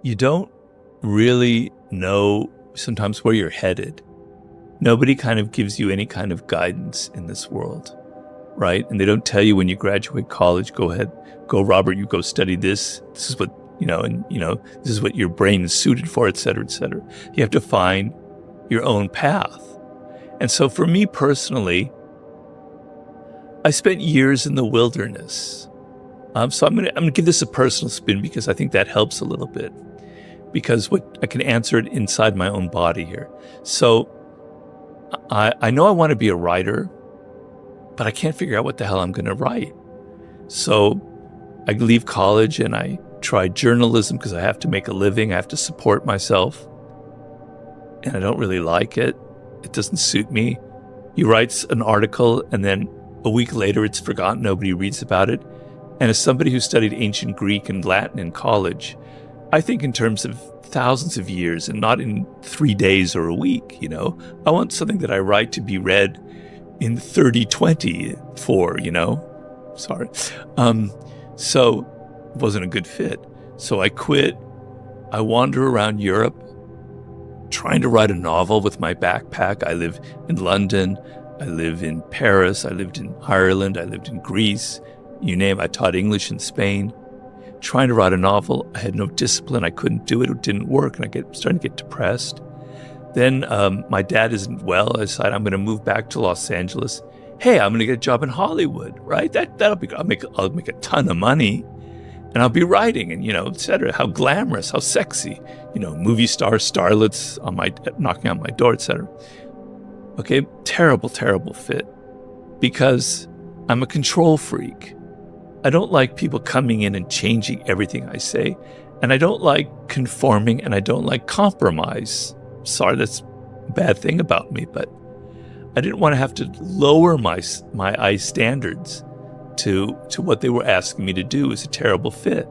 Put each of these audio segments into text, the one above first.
you don't really know sometimes where you're headed. Nobody kind of gives you any kind of guidance in this world, right? And they don't tell you when you graduate college, go ahead, go Robert, you go study this. This is what, this is what your brain is suited for, et cetera, et cetera. You have to find your own path. And so for me personally, I spent years in the wilderness. So I'm gonna give this a personal spin because I think that helps a little bit. Because I can answer it inside my own body here. So I know I want to be a writer, but I can't figure out what the hell I'm going to write. So I leave college and I try journalism because I have to make a living. I have to support myself. And I don't really like it. It doesn't suit me. You write an article and then a week later it's forgotten. Nobody reads about it. And as somebody who studied ancient Greek and Latin in college, I think in terms of thousands of years and not in 3 days or a week, I want something that I write to be read in 3024, Sorry. So it wasn't a good fit. So I quit. I wander around Europe trying to write a novel with my backpack. I live in London. I live in Paris. I lived in Ireland. I lived in Greece. You name it. I taught English in Spain. Trying to write a novel. I had no discipline. I couldn't do it. It didn't work. And starting to get depressed. Then my dad isn't well. I decided I'm going to move back to Los Angeles. Hey, I'm going to get a job in Hollywood, right? That'll be. I'll make a ton of money, and I'll be writing, and et cetera. How glamorous, how sexy, movie stars, starlets knocking on my door, et cetera. Okay, terrible, terrible fit, because I'm a control freak. I don't like people coming in and changing everything I say. And I don't like conforming, and I don't like compromise. Sorry, that's a bad thing about me, but I didn't want to have to lower my standards to what they were asking me to do. It was a terrible fit.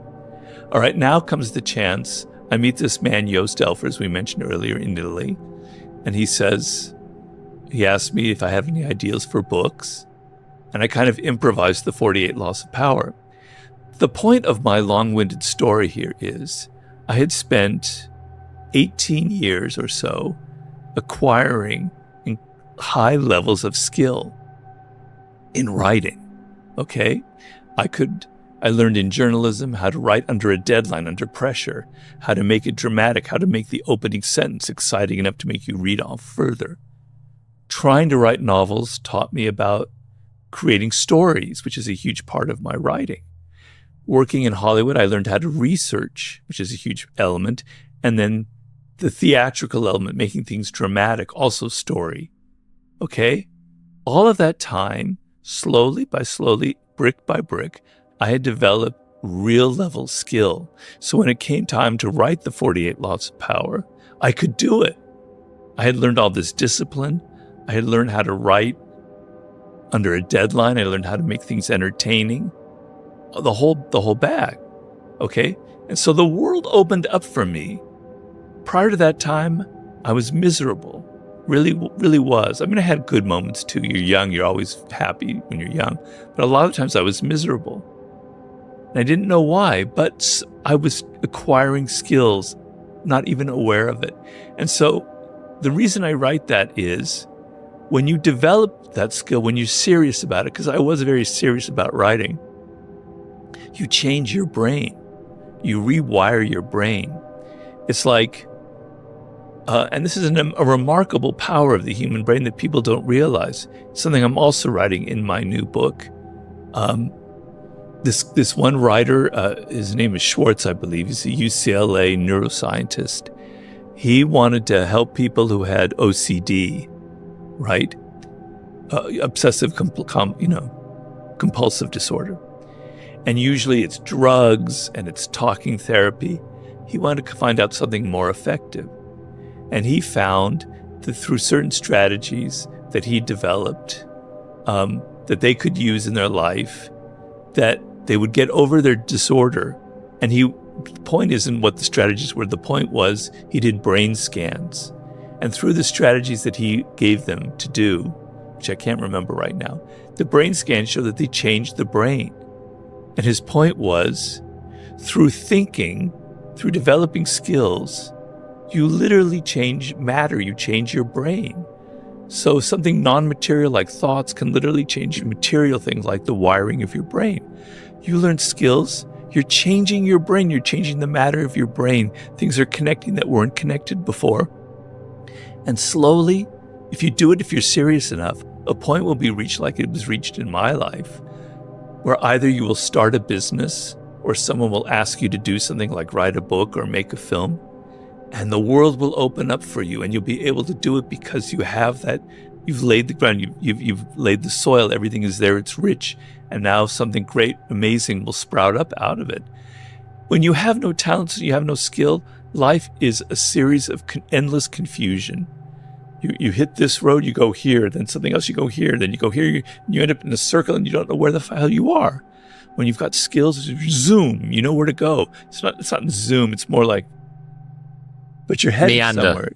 All right, now comes the chance. I meet this man, Joost Elfer, as we mentioned earlier, in Italy. And he asked me if I have any ideas for books. And I kind of improvised the 48 Laws of Power. The point of my long-winded story here is I had spent 18 years or so acquiring high levels of skill in writing, okay? I learned in journalism how to write under a deadline, under pressure, how to make it dramatic, how to make the opening sentence exciting enough to make you read on further. Trying to write novels taught me about creating stories, which is a huge part of my writing. Working in Hollywood, I learned how to research, which is a huge element. And then the theatrical element, making things dramatic, also story. Okay? All of that time, slowly by slowly, brick by brick, I had developed real level skill. So when it came time to write the 48 Laws of Power, I could do it. I had learned all this discipline. I had learned how to write under a deadline. I learned how to make things entertaining. The whole bag. Okay? And so the world opened up for me. Prior to that time, I was miserable. Really, really was. I mean, I had good moments too. You're young. You're always happy when you're young. But a lot of times I was miserable. And I didn't know why, but I was acquiring skills, not even aware of it. And so the reason I write that is when you develop that skill, when you're serious about it, because I was very serious about writing, you change your brain. You rewire your brain. It's like, and this is a remarkable power of the human brain that people don't realize. It's something I'm also writing in my new book. This one writer, his name is Schwartz, I believe. He's a UCLA neuroscientist. He wanted to help people who had OCD, right? Obsessive compulsive disorder. And usually it's drugs and it's talking therapy. He wanted to find out something more effective. And he found that through certain strategies that he developed, that they could use in their life, that they would get over their disorder. And the point isn't what the strategies were. The point was he did brain scans. And through the strategies that he gave them to do, which I can't remember right now, the brain scans show that they changed the brain. And his point was, through thinking through developing skills, you literally change matter, you change your brain. So something non-material like thoughts can literally change material things like the wiring of your brain. You learn skills, you're changing your brain, you're changing the matter of your brain. Things are connecting that weren't connected before. And slowly, if you do it, if you're serious enough, a point will be reached like it was reached in my life, where either you will start a business or someone will ask you to do something like write a book or make a film, and the world will open up for you and you'll be able to do it because you have that, you've laid the ground, you've laid the soil, everything is there, it's rich, and now something great, amazing will sprout up out of it. When you have no talents, you have no skill, life is a series of endless confusion. You hit this road, you go here, then something else, you go here, then you go here, you end up in a circle and you don't know where the hell you are. When you've got skills, zoom, you know where to go. It's not zoom, it's more like, but you're headed Meander. somewhere.